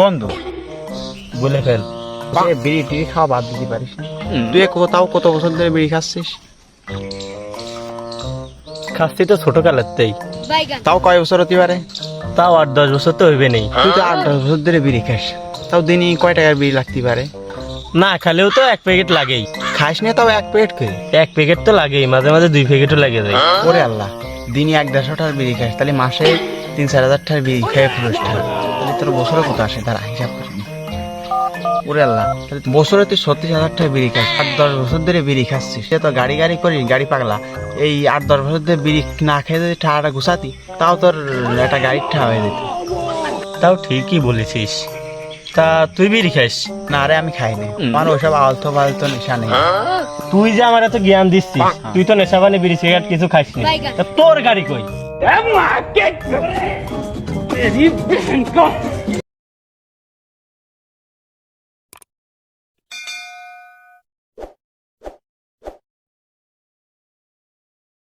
বন্ধু বলে ফেল। বিড়ি টিড়ি খাওয়া বাদ দিতে পারিস না? তুই কত বছর ধরে বিড়ি খাচ্ছিস? খাচ্ছি তো ছোট কালেরতেই। তাও কয় বছর হতে পারে? তাও 8-10 বছর তো হইবে নেই। তুই তো 8-10 বছর ধরে বিড়ি খাস, তাও দিনই কয় টাকার বিড়ি লাগতে পারে? না খালেও তো 1 প্যাকেট লাগেই। খাস না তাও 1 প্যাকেট করে? 1 প্যাকেট তো লাগেই, মাঝে মাঝে 2 প্যাকেটও লাগে যায়। ওরে আল্লাহ, দিনই 1-150 টাকার বিড়ি খাস, তাহলে মাসে 3-4 হাজার টাকার বিড়ি খেয়ে ফুরোস টাকা, তাহলে তোর বছরে কত আসে তারা হিসাব করিনি। ওরে আল্লাহ, তাহলে বছরে তুই 36,000 টাকা বিড়ি খাস, 8-10 বছর ধরে বিড়ি খাচ্ছিস। সে তো গাড়ি করিস, গাড়ি পাগলা। এই 8-10 বছর ধরে বিড়ি না খেয়ে যদি টাকাটা গুছাতি, তাও তোর একটা গাড়ির টাকা হয়ে যেত। তাও ঠিকই বলেছিস। তা তুই বিড়ি খাস? না রে, আমি খাই না, আমার ওইসব আলতো ফালতো নেশা নেই। তুই যে আমার এত জ্ঞান দিচ্ছিস, তুই তো নেশা পানি বিড়ি সিগারেট কিছু খাস না, তা তোর গাড়ি কই?